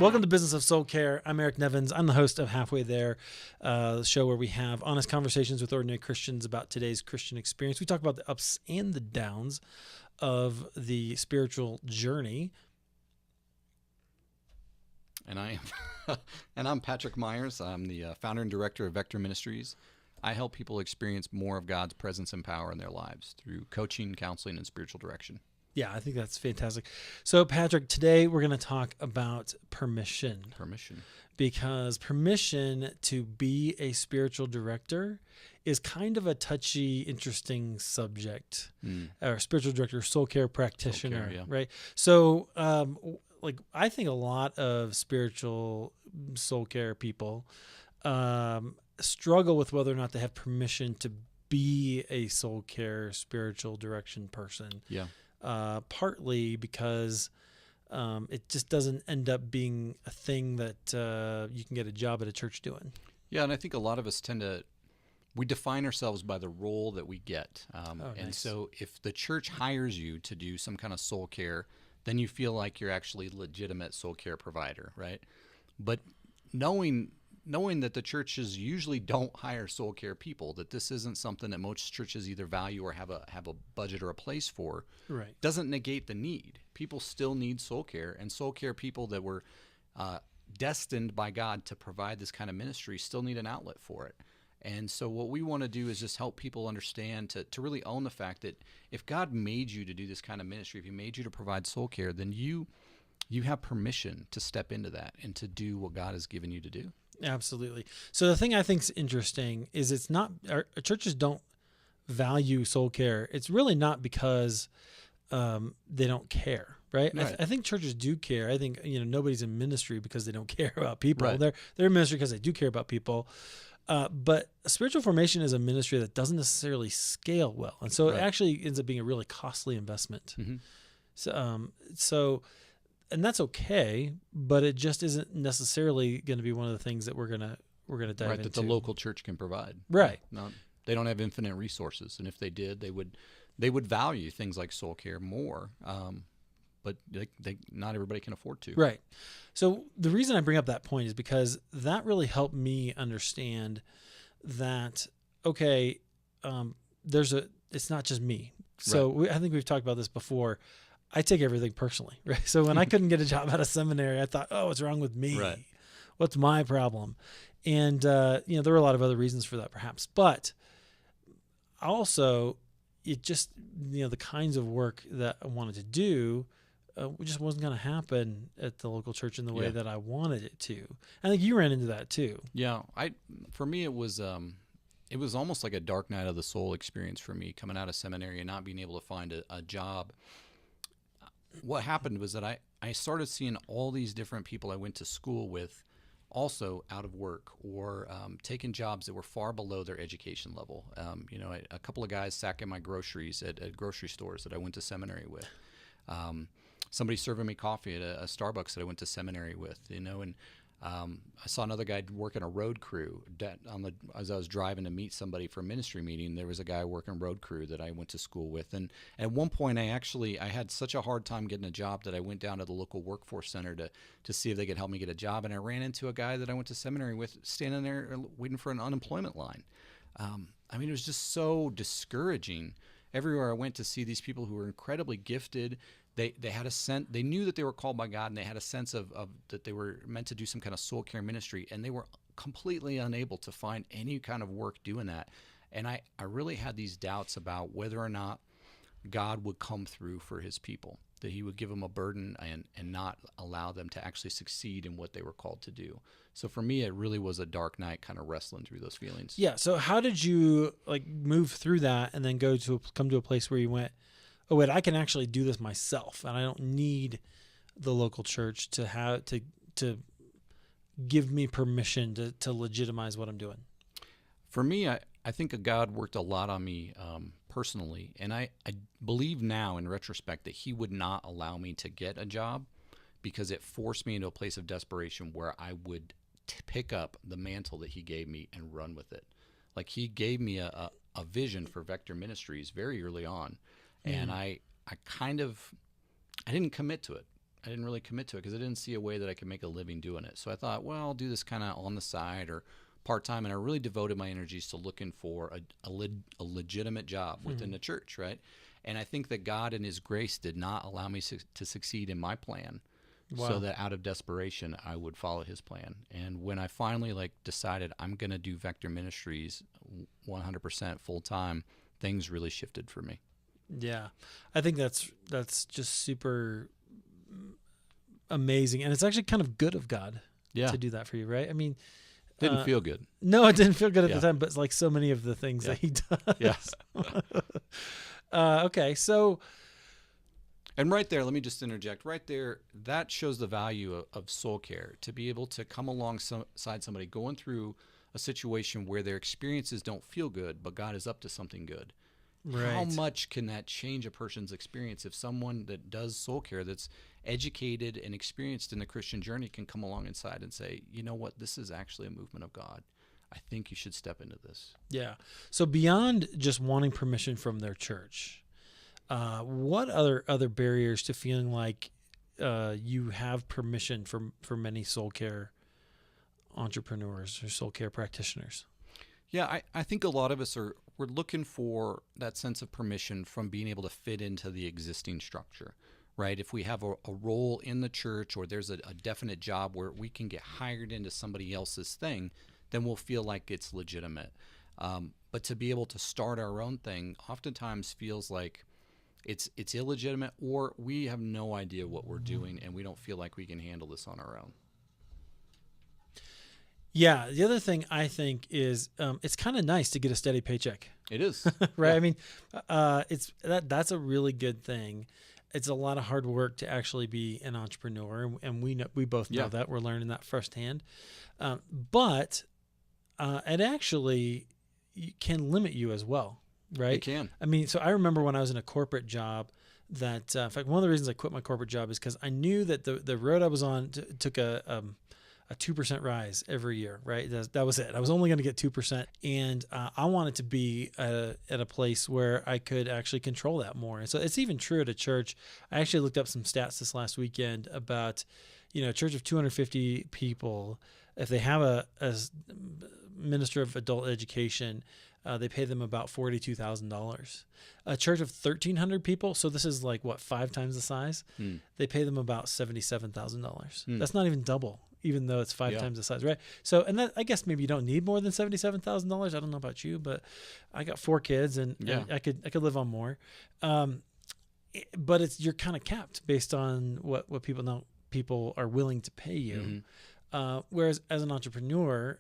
Welcome to Business of Soul Care. I'm Eric Nevins. I'm the host of Halfway There, the show where we have honest conversations with ordinary Christians about today's Christian experience. We talk about the ups and the downs of the spiritual journey. And I'm Patrick Meyers. I'm the founder and director of Vector Ministries. I help people experience more of God's presence and power in their lives through coaching, counseling, and spiritual direction. Yeah, I think that's fantastic. So, Patrick, today we're going to talk about permission. Permission. Because permission to be a spiritual director is kind of a touchy, interesting subject. Or spiritual director, soul care practitioner, Soul care, yeah. right? So, I think a lot of spiritual soul care people struggle with whether or not they have permission to be a soul care spiritual direction person. Yeah. Partly because it just doesn't end up being a thing that you can get a job at a church doing. Yeah, and I think a lot of us we define ourselves by the role that we get. And nice. so if the church hires you to do some kind of soul care, then you feel like you're actually a legitimate soul care provider, right? But knowing that the churches usually don't hire soul care people, that this isn't something that most churches either value or have a budget or a place for, right, doesn't negate the need. People still need soul care, and soul care people that were destined by God to provide this kind of ministry still need an outlet for it. And so what we want to do is just help people understand to really own the fact that if God made you to do this kind of ministry, if he made you to provide soul care, then you have permission to step into that and to do what God has given you to do. Absolutely. So the thing I think is interesting is it's not our churches don't value soul care. It's really not because they don't care, right? Right. I think churches do care. I think nobody's in ministry because they don't care about people. Right. They're in ministry because they do care about people. But spiritual formation is a ministry that doesn't necessarily scale well, and so Right. it actually ends up being a really costly investment. Mm-hmm. So. And that's okay, but it just isn't necessarily going to be one of the things that we're gonna dive into. Right, that the local church can provide. Right. They don't have infinite resources, and if they did, they would value things like soul care more. But not everybody can afford to. Right. So the reason I bring up that point is because that really helped me understand that it's not just me. So Right. I think we've talked about this before. I take everything personally, right? So when I couldn't get a job out of seminary, I thought, oh, what's wrong with me? Right. What's my problem? And, there were a lot of other reasons for that perhaps, but also it just, the kinds of work that I wanted to do just wasn't going to happen at the local church in the way that I wanted it to. I think you ran into that too. Yeah. For me, it was almost like a dark night of the soul experience for me coming out of seminary and not being able to find a job. What happened was that I started seeing all these different people I went to school with also out of work or taking jobs that were far below their education level. A couple of guys sacking my groceries at grocery stores that I went to seminary with. Somebody serving me coffee at a Starbucks that I went to seminary with, and I saw another guy working a road crew. As I was driving to meet somebody for a ministry meeting, there was a guy working road crew that I went to school with. And at one point, I had such a hard time getting a job that I went down to the local workforce center to see if they could help me get a job. And I ran into a guy that I went to seminary with standing there waiting for an unemployment line. It was just so discouraging. Everywhere I went to see these people who were incredibly gifted. They had a sense. They knew that they were called by God, and they had a sense of that they were meant to do some kind of soul care ministry, and they were completely unable to find any kind of work doing that. And I really had these doubts about whether or not God would come through for his people, that he would give them a burden and not allow them to actually succeed in what they were called to do. So for me, it really was a dark night, kind of wrestling through those feelings. Yeah. So how did you move through that and then come to a place where you went, oh wait, I can actually do this myself, and I don't need the local church to give me permission to legitimize what I'm doing? For me, I think God worked a lot on me personally, and I believe now in retrospect that he would not allow me to get a job because it forced me into a place of desperation where I would pick up the mantle that he gave me and run with it. Like, he gave me a vision for Vector Ministries very early on, and I didn't commit to it. didn't really commit to it because I didn't see a way that I could make a living doing it. So I thought, well, I'll do this kind of on the side or part-time, and I really devoted my energies to looking for a legitimate job within the church, right? And I think that God in his grace did not allow me to succeed in my plan. Wow. So that out of desperation, I would follow his plan. And when I finally decided I'm going to do Vector Ministries 100% full time, things really shifted for me. Yeah. I think that's just super amazing. And it's actually kind of good of God to do that for you, right? I mean, didn't feel good. No, it didn't feel good at the time, but it's like so many of the things that he does. Yes. Okay. So, and right there, let me just interject. Right there, that shows the value of soul care, to be able to come alongside somebody going through a situation where their experiences don't feel good, but God is up to something good. right. How much can that change a person's experience if someone that does soul care, that's educated and experienced in the Christian journey, can come alongside and say, you know what, this is actually a movement of God. I think you should step into this. Yeah. So beyond just wanting permission from their church, what other barriers to feeling like you have permission for many soul care entrepreneurs or soul care practitioners? Yeah, I think a lot of us we're looking for that sense of permission from being able to fit into the existing structure, right? If we have a role in the church, or there's a definite job where we can get hired into somebody else's thing, then we'll feel like it's legitimate. But to be able to start our own thing oftentimes feels like it's illegitimate, or we have no idea what we're doing and we don't feel like we can handle this on our own. Yeah. The other thing I think is it's kind of nice to get a steady paycheck. It is. Right. Yeah. I mean, that's a really good thing. It's a lot of hard work to actually be an entrepreneur, and we both know that. We're learning that firsthand. But it actually can limit you as well, right? It can. I mean, so I remember when I was in a corporate job that, in fact, one of the reasons I quit my corporate job is because I knew that the road I was on took a 2% rise every year, right? That was it. I was only going to get 2%. And I wanted to be at a place where I could actually control that more. And so it's even true at a church. I actually looked up some stats this last weekend about, a church of 250 people. If they have a minister of adult education, they pay them about $42,000. A church of 1,300 people, so this is like, 5 times the size, they pay them about $77,000. That's not even double, even though it's 5 times the size, right? So, and that, I guess maybe you don't need more than $77,000. I don't know about you, but I got 4 kids, and I could live on more. But you're kind of capped based on what people are willing to pay you. Whereas as an entrepreneur,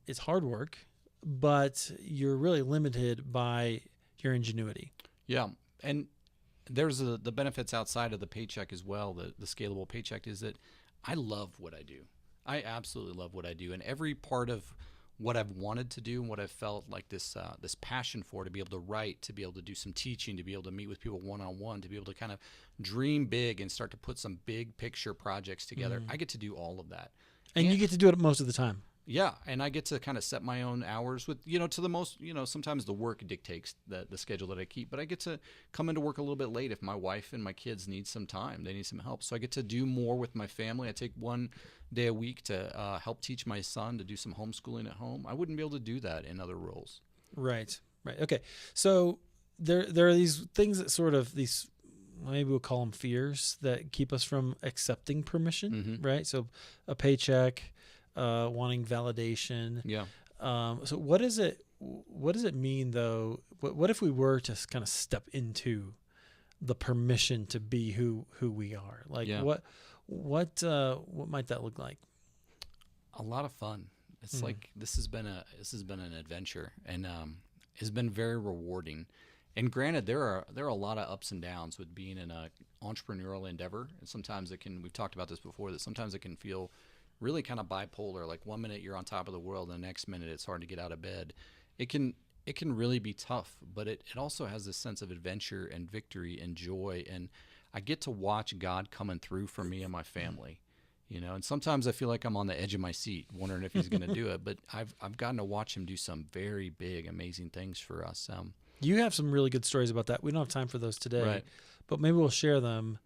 it's hard work, but you're really limited by your ingenuity. Yeah. And there's the benefits outside of the paycheck as well. The scalable paycheck is that I love what I do. I absolutely love what I do. And every part of what I've wanted to do and what I've felt like this passion for, to be able to write, to be able to do some teaching, to be able to meet with people one-on-one, to be able to kind of dream big and start to put some big picture projects together. I get to do all of that. And you get to do it most of the time. Yeah, and I get to kind of set my own hours with, to the most, sometimes the work dictates the schedule that I keep, but I get to come into work a little bit late if my wife and my kids need some time. They need some help. So I get to do more with my family. I take one day a week to help teach my son, to do some homeschooling at home. I wouldn't be able to do that in other roles. Right. Okay. So there are these things that sort of maybe we'll call them fears, that keep us from accepting permission, right? So a paycheck, wanting validation. Yeah. So what does it mean though? What if we were to kind of step into the permission to be who we are? Like what might that look like? A lot of fun. It's like this has been an adventure, and it's been very rewarding. And granted, there are a lot of ups and downs with being in an entrepreneurial endeavor. And sometimes we've talked about this before, that sometimes it can feel really kind of bipolar. Like one minute you're on top of the world, and the next minute it's hard to get out of bed. It can really be tough, but it also has this sense of adventure and victory and joy. And I get to watch God coming through for me and my family. And sometimes I feel like I'm on the edge of my seat, wondering if he's going to do it. But I've gotten to watch him do some very big, amazing things for us. You have some really good stories about that. We don't have time for those today, right, but maybe we'll share them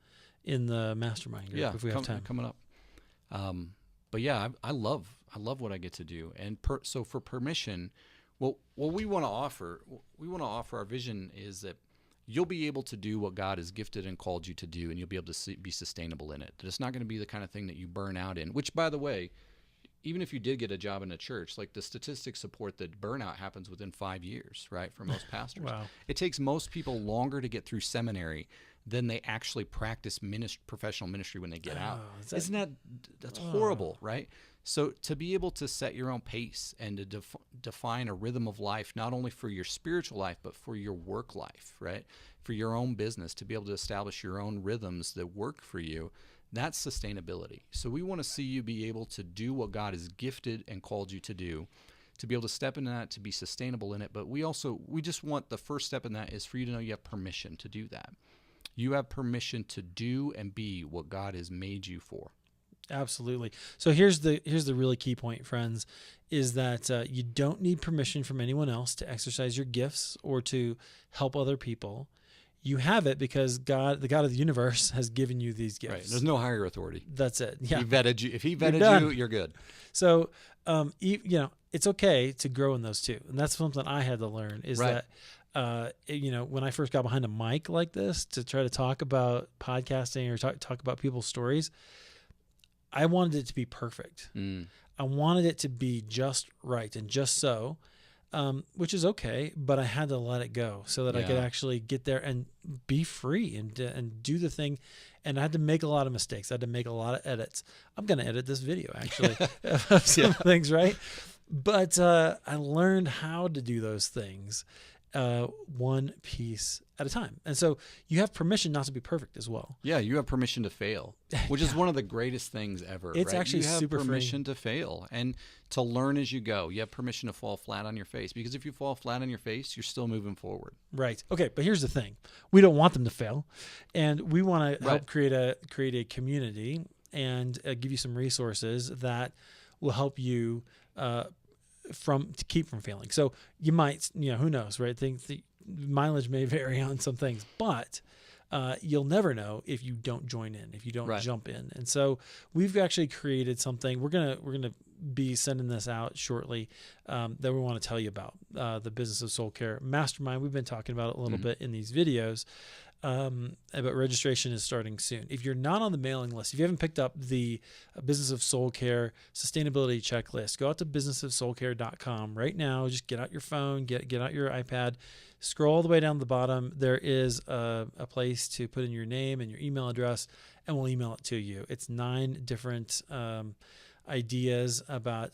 in the mastermind group if we have time. Coming up. But yeah, I love what I get to do. And so for permission, what we want to offer, our vision is that you'll be able to do what God has gifted and called you to do, and you'll be able to be sustainable in it. That it's not going to be the kind of thing that you burn out in, which, by the way, even if you did get a job in a church, like the statistics support that burnout happens within 5 years, right, for most pastors. Wow. It takes most people longer to get through seminary than they actually practice professional ministry when they get out. Isn't that's horrible, right? So to be able to set your own pace and to define a rhythm of life, not only for your spiritual life, but for your work life, right? For your own business, to be able to establish your own rhythms that work for you, that's sustainability. So we want to see you be able to do what God has gifted and called you to do, to be able to step into that, to be sustainable in it. But we just want the first step in that is for you to know you have permission to do that. You have permission to do and be what God has made you for. Absolutely. So here's the really key point, friends, is that you don't need permission from anyone else to exercise your gifts or to help other people. You have it because God, the God of the universe, has given you these gifts. Right. There's no higher authority. That's it. Yeah. He vetted you. If he vetted you, you're good. So, it's okay to grow in those too. And that's something I had to learn is that, when I first got behind a mic like this to try to talk about podcasting or talk about people's stories, I wanted it to be perfect. I wanted it to be just right and just so, which is okay, but I had to let it go so that I could actually get there and be free and do the thing. And I had to make a lot of mistakes. I had to make a lot of edits. I'm going to edit this video, actually, of some things, right? But I learned how to do those things one piece at a time. And so you have permission not to be perfect as well. Yeah, you have permission to fail, which is one of the greatest things ever. It's actually super You have permission to fail and to learn as you go. You have permission to fall flat on your face, because if you fall flat on your face, you're still moving forward. Right. Okay, but here's the thing. We don't want them to fail, and we want to help create a community and give you some resources that will help you to keep from failing. So you might, who knows, right? The mileage may vary on some things, but you'll never know if you don't join in, if you don't jump in. And so we've actually created something. We're gonna be sending this out shortly that we want to tell you about, the Business of Soul Care Mastermind. We've been talking about it a little bit in these videos. But registration is starting soon. If you're not on the mailing list, if you haven't picked up the Business of Soul Care Sustainability Checklist, go out to businessofsoulcare.com right now. Just get out your phone, get out your iPad, scroll all the way down to the bottom. There is a place to put in your name and your email address, and we'll email it to you. It's 9 different ideas about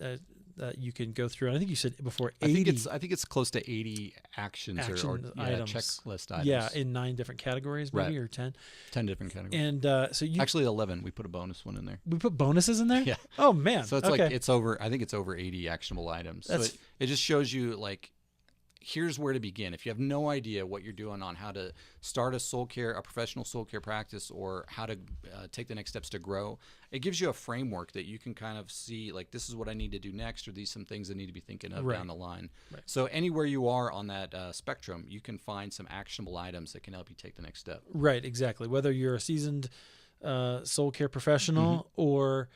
that you can go through. And I think you said before 80. I think it's close to 80 actions or items. Checklist items. Yeah, in 9 different categories, maybe, or 10. 10 different categories. And so you actually 11. We put a bonus one in there. We put bonuses in there. Yeah. Oh man. So it's it's over. I think it's over 80 actionable items. So it just shows you here's where to begin. If you have no idea what you're doing on how to start a professional soul care practice, or how to take the next steps to grow, it gives you a framework that you can kind of see, this is what I need to do next, or these some things I need to be thinking of down the line. Right. So anywhere you are on that spectrum, you can find some actionable items that can help you take the next step. Right, exactly. Whether you're a seasoned soul care professional or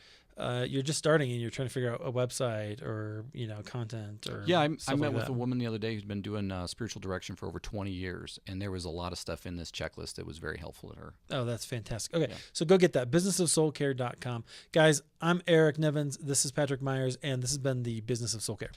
you're just starting and you're trying to figure out a website or content or I met with a woman the other day who's been doing spiritual direction for over 20 years, and there was a lot of stuff in this checklist that was very helpful to her. Oh, that's fantastic. Okay, so go get that, businessofsoulcare.com. Guys, I'm Eric Nevins, this is Patrick Meyers, and this has been the Business of Soul Care.